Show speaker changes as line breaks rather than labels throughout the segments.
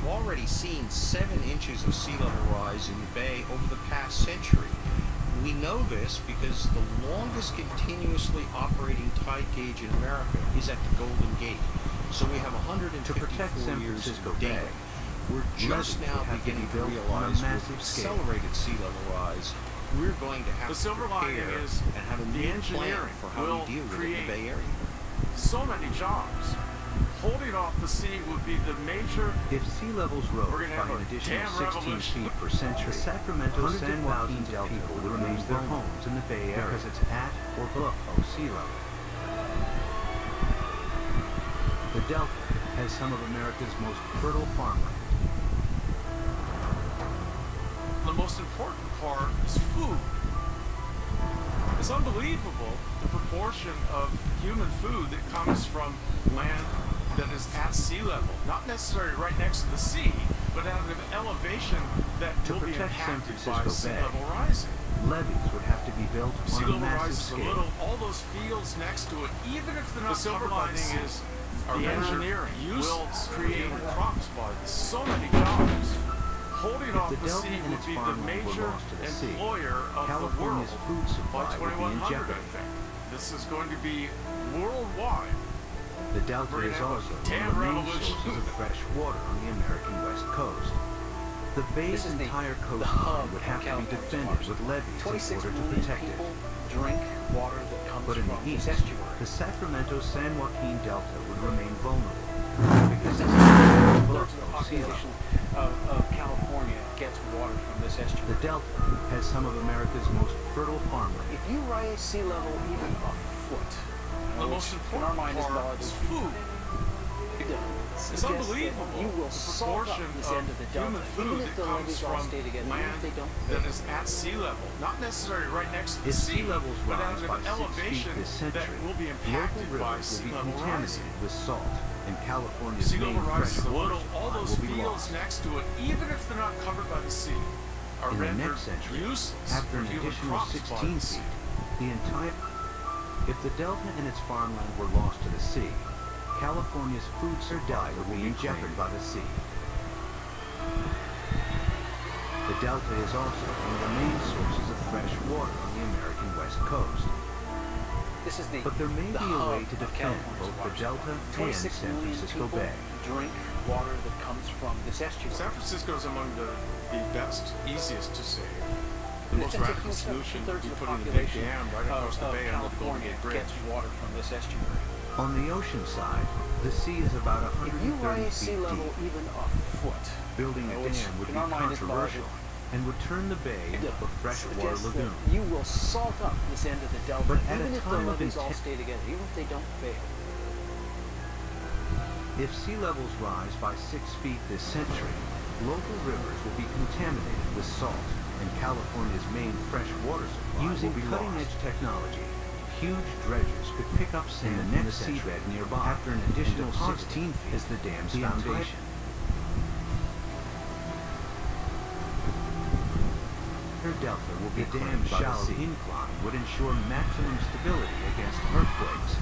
already seen 7 inches of sea level rise in the bay over the past century. We know this because the longest continuously operating tide gauge in America is at the Golden Gate. So we have 154 years of data. We're just now beginning to realize with accelerated sea level rise, we're going to have to prepare and have a new plan for how we deal with it in the Bay Area.
So many jobs. Holding off the sea would be the major...
If sea levels rose by an additional 16 feet per century, Sacramento San Joaquin Delta would remain their homes in the Bay Area because it's at or below sea level. The Delta has some of America's most fertile farmland.
The most important part is food. It's unbelievable the proportion of human food that comes from land that is at sea level, not necessarily right next to the sea, but at an elevation that will be impacted by sea level rising.
Levees would have to be built on a massive scale.
Sea level rises a little, all those fields next to it, even if they're not covered by the sea, is the engineering will create crops by so many jobs. Holding off the sea would be the major employer of the world by 2100, I think. This is going to be worldwide.
The Delta is also one of the main sources of fresh water on the American West Coast. The bay's entire coastline would have to be defended with levees in order to protect it.
Drink water that comes
but in the
from
east,
this estuary.
the Sacramento-San Joaquin Delta would remain vulnerable because it's
Thirds of the population of California gets water from this estuary.
The Delta has some of America's most fertile farmland.
If you rise sea level even a foot,
the most important part is food. It's unbelievable
you will
the proportion of human food that comes from land that is at sea level, not necessarily right next to the sea, but at an elevation that will be impacted by sea level rising.
With salt, and California's
sea level
main
rises a
freshwater
little, all those fields next to it, even if they're not covered by the sea, are
in the
rendered
next century,
useless
after
for
an
human
additional
crops
16
by the sea.
feet, the entire... If the Delta and its farmland were lost to the sea, California's food supply would be jeoparded by the sea. The Delta is also one of the main sources of fresh water on the American West Coast.
This is
but there may be a way to defend both the Delta and San Francisco Bay.
Drink water that comes from this estuary.
San Francisco is among the best, easiest to save. The most radical solution would be putting a big dam right across the bay under the Golden Gate Bridge.
Gets water from this estuary.
On the ocean side, the sea is about 130
feet deep. If you raise sea
deep.
level even a foot,
building a dam would be controversial and would turn the bay into a freshwater lagoon.
You will salt up this end of the Delta,
but
even if the levees all stay together, even if they don't fail.
If sea levels rise by 6 feet this century, local rivers will be contaminated with salt, and California's main freshwater supply using cutting-edge technology. Huge dredgers could pick up sand from the seabed nearby after an additional 16 feet is the dam's foundation. Delta will be dammed by the sea. Incline would ensure maximum stability against earthquakes,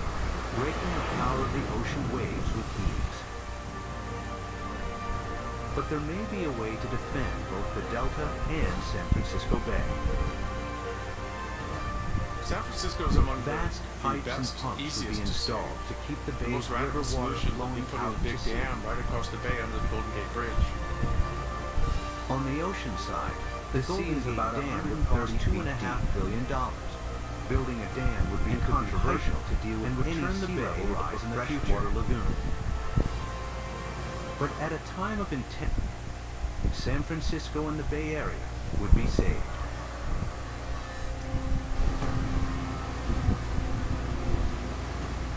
breaking the power of the ocean waves with ease. But there may be a way to defend both the Delta and San Francisco Bay.
San Francisco is among
vast pipes and
best,
pumps would be
easiest
installed to keep the bay's
river
river water
solution
flowing
would be putting
out
a big
to sea.
dam right across the bay under the Golden Gate Bridge.
On the ocean side, the sea is about $132.5 billion. Building a dam would be controversial to deal with any sea level rise in the freshwater lagoon. But at a time of intent, San Francisco and the Bay Area would be saved.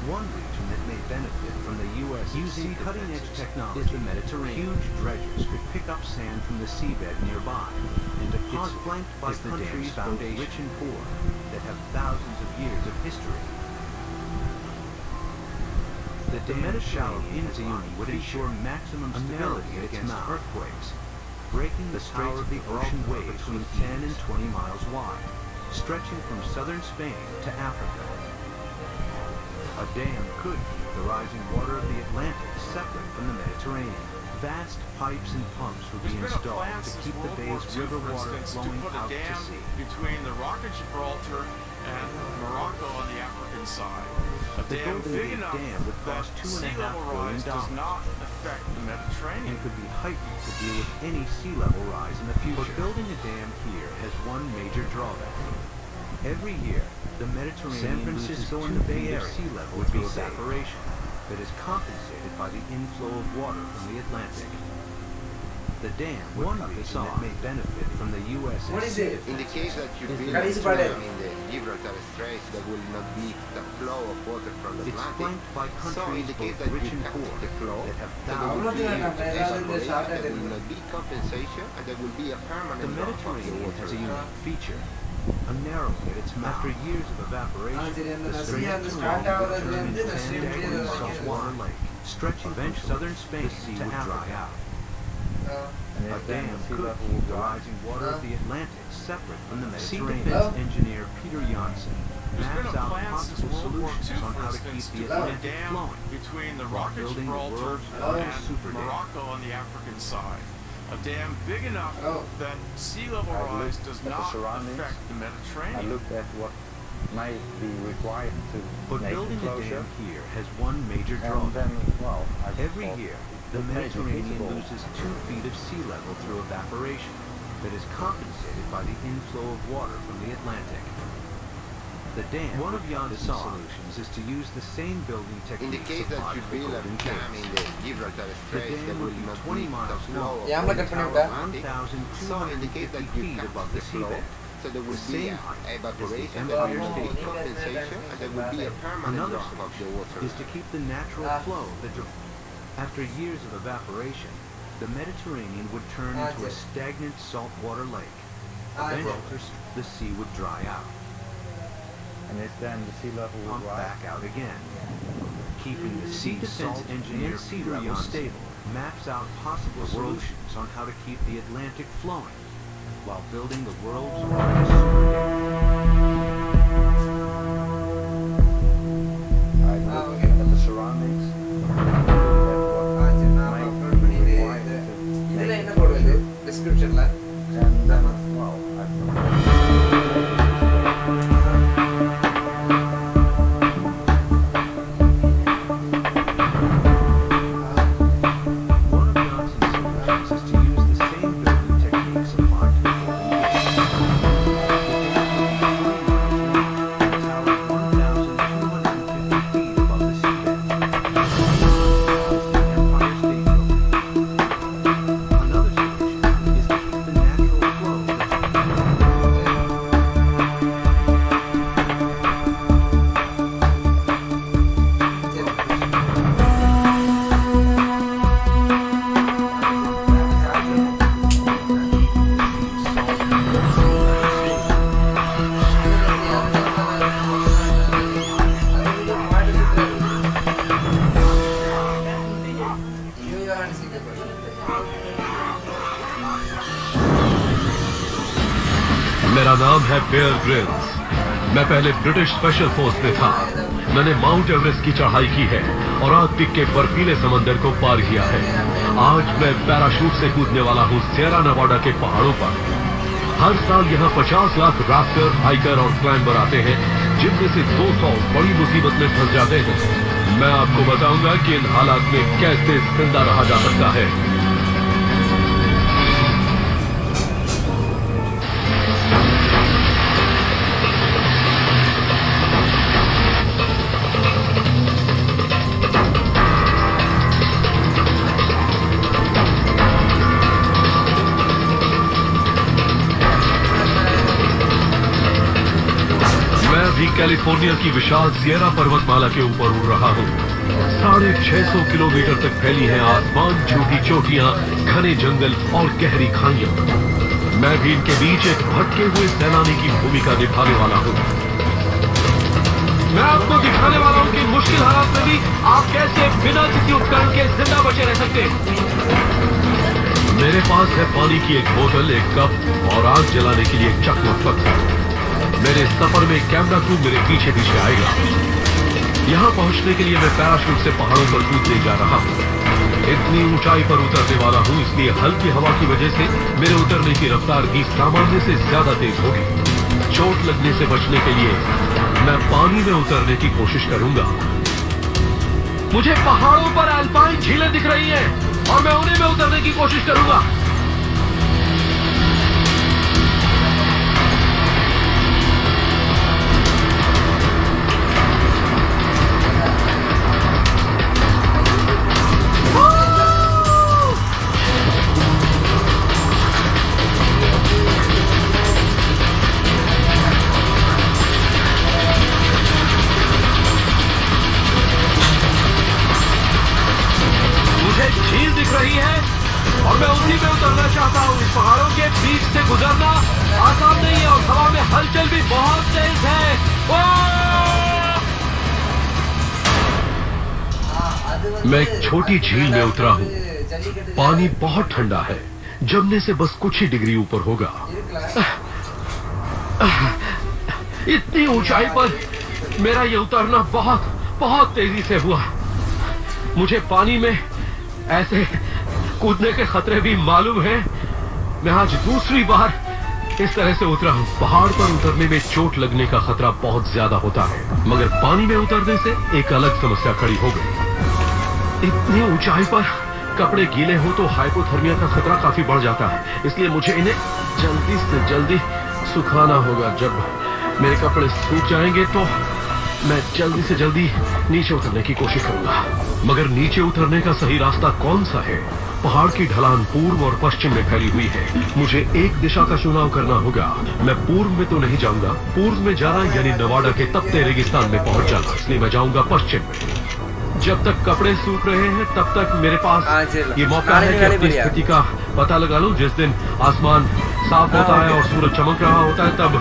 One region that may benefit from the U.S. using cutting-edge technology is the Mediterranean. Huge dredgers could pick up sand from the seabed nearby, and deposit flanked by countries both rich and poor that have thousands of years of history. The dam's shallow incline would ensure maximum stability against earthquakes, breaking the power of the ocean waves between 10 and 20 miles wide, stretching from southern Spain to Africa. A dam could keep the rising water of the Atlantic separate from the Mediterranean. Vast pipes and pumps would be installed to keep the bay's river water flowing out to sea.
Between the Rock of Gibraltar and Morocco on the African side. A
The
dam
Golden
big
Gate
enough
Dam would
that
cost
sea
$2.5
level
billion
rise does not affect the Mediterranean.
and could be heightened to deal with any sea level rise in the future. But building a dam here has one major drawback. Every year, the Mediterranean loses 2 feet of sea level through evaporation that is compensated by the inflow of water from the Atlantic. The dam would cut this off may benefit from the U.S.
What is it?
In the case that you build
Can
a
you explain
dam
it?
in the Gibraltar Strait, there will not be the flow of water from the
It's
Atlantic.
flanked by
So in
countries
the case
both
that
rich
you
and
cut
poor
the flow,
that have
there
thousands
will
of
be
years of
evaporation, there will not be compensation, and there will be a permanent
The
drop of the
Mediterranean
water.
has a unique feature, a narrowing at its mouth. After years of evaporation, the Mediterranean will turn into a staggering saltwater lake, stretching from southern Spain to Africa. A dam could keep the rising water of the Atlantic separate from the Mediterranean. Sea defense engineer Peter Janssen maps out possible solutions on how to keep the Atlantic flowing
between the
while
Rock of
building the
Gibraltar
world's largest
and
super dam.
Morocco on the African side. A dam big enough that sea level rise does not affect the
I
Mediterranean.
looked at what might be required to
But
make
building
the
a
closure,
dam here has one major
and
drawback.
then, well, I
Every
thought
year, the
it may be
Mediterranean
feasible.
loses 2 feet of sea level through evaporation that is compensated by the inflow of water from the Atlantic. The dam, one of Janssen's solutions, is to use the same building
In the
techniques
case that
applied
you
to the
build a
Golden
dam in
Gate.
the Gibraltar
The
Strait, there
dam
will
would be
not
20
be the
miles
flow
long,
of
Yeah, I'm
water
looking for
from
you,
the
Dad.
Atlantic. So in the case
1,250
that you
feet
cut
above
the
the
flow,
seabed.
so there will
The
be
same height as the
evaporation,
Empire
there will be
State.
compensation, and there will be a permanent
Another
drop of the water.
is to keep the natural flow of the After years of evaporation, the Mediterranean would turn into a stagnant saltwater lake. Eventually, the sea would dry out,
And then the sea level will
pump
rise.
back out again. Keeping the sea defense engineer Peter Janssen stable maps out possible solutions on how to keep the Atlantic flowing while building the world's largest super dam.
I looked at the surroundings, and I looked at what might be required to
இதுல
make
என்ன
the
போடுவது
closure,
டிஸ்கிரிப்ஷன்ல
and then, well,
One of Janssen's solutions is to use the same building techniques applied to the Golden Gate. The dam would be 20 miles long and tower 1,250 feet above the seabed. This is the Empire State Building. Another solution is to keep the natural flow of the
मेरा नाम है Bear Grylls. मैं पहले British special force में था। मैंने mount Everest की चढ़ाई की है और आर्कटिक के बर्फीले समंदर को पार किया है। आज मैं पैराशूट से कूदने वाला हूँ सियरा नेवाडा के पहाड़ों पर। हर साल यहाँ 50 लाख राफ्टर, हाइकर और क्लाइंबर आते हैं, जिनमें से 200 बड़ी मुसीबत में फंस जाते हैं। मैं आपको बताऊंगा कि इन हालात में कैसे जिंदा रहा जा सकता है। कैलिफोर्निया की विशाल सियरा पर्वतमाला के ऊपर उड़ रहा हूँ। 650 किलोमीटर तक फैली है आसमान, झूठी चोटियां, घने जंगल और गहरी खाइयां। मैं भी इनके बीच एक भटके हुए सैलानी की भूमिका निभाने वाला हूँ। मैं आपको दिखाने वाला हूँ कि मुश्किल हालात में भी आप कैसे बिना किसी उपकरण के जिंदा बचे रह सकते हैं। मेरे पास है पानी की एक बोतल, एक कप और आग जलाने के लिए एक चकमक पत्थर। मेरे सफर में कैमरा क्रू मेरे पीछे पीछे आएगा। यहां पहुंचने के लिए मैं पैराशूट से पहाड़ों पर कूदने जा रहा हूं। इतनी ऊंचाई पर उतरने वाला हूँ, इसलिए हल्की हवा की वजह से मेरे उतरने की रफ्तार भी सामान्य से ज्यादा तेज होगी। चोट लगने से बचने के लिए मैं पानी में उतरने की कोशिश करूंगा। मुझे पहाड़ों पर अल्पाइन झीलें दिख रही हैं और मैं उन्हीं में उतरने की कोशिश करूंगा। झील दिख रही है और मैं उसी में उतरना चाहता हूँ। इस पहाड़ों के बीच से गुजरना आसान नहीं है और हवा में हलचल भी बहुत तेज है। मैं एक छोटी झील में उतरा हूँ। पानी बहुत ठंडा है, जमने से बस कुछ ही डिग्री ऊपर होगा। इतनी ऊंचाई पर मेरा ये उतरना बहुत बहुत तेजी से हुआ। मुझे पानी में ऐसे कूदने के खतरे भी मालूम है। मैं आज दूसरी बार इस तरह से उतरा हूँ। पहाड़ पर उतरने में चोट लगने का खतरा बहुत ज्यादा होता है, मगर पानी में उतरने से एक अलग समस्या खड़ी हो गई। इतनी ऊंचाई पर कपड़े गीले हो तो हाइपोथर्मिया का खतरा काफी बढ़ जाता है, इसलिए मुझे इन्हें जल्दी से जल्दी सुखाना होगा। जब मेरे कपड़े सूख जाएंगे तो मैं जल्दी से जल्दी नीचे उतरने की कोशिश करूंगा। मगर नीचे उतरने का सही रास्ता कौन सा है? पहाड़ की ढलान पूर्व और पश्चिम में फैली हुई है। मुझे एक दिशा का चुनाव करना होगा। मैं पूर्व में तो नहीं जाऊंगा। पूर्व में जाना यानी नवाडा के तपते रेगिस्तान में पहुंच जाना, इसलिए मैं जाऊंगा पश्चिम में। जब तक कपड़े सूख रहे हैं तब तक मेरे पास ये मौका है कि अपनी स्थिति का पता लगा लूं। जिस दिन आसमान साफ होता है और सूरज चमक रहा होता है तब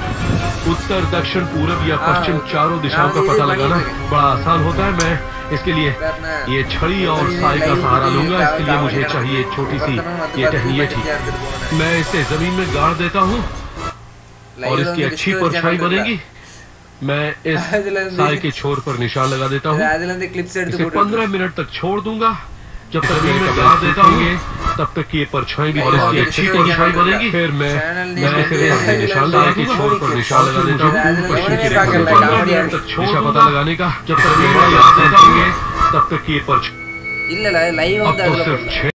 उत्तर, दक्षिण, पूरब या पश्चिम चारों दिशाओं का पता लगाना बड़ा आसान होता है। मैं इसके लिए ये छड़ी और साई का सहारा लूंगा। इसके लिए मुझे चाहिए छोटी सी ये टहनियाँ। ठीक, मैं इसे जमीन में गाड़ देता हूँ और इसकी अच्छी परछाई बनेगी। मैं इस साई के छोर पर निशान लगा देता हूँ। इसे 15 मिनट तक छोड़ दूंगा। जब तक मैं गाड़ देता हूँ तब तक ये परछाई भी और इसकी अच्छी परछाई बनेगी। फिर मैं इसे निशान लगा के छोर पर निशान लगा देता हूँ। पश्चिम की रेखा 15 मिनट तक दिशा पता लगाने का। जब तक मैं गाड़ देता हूँ तब तक ये परछाई अब तो सिर्फ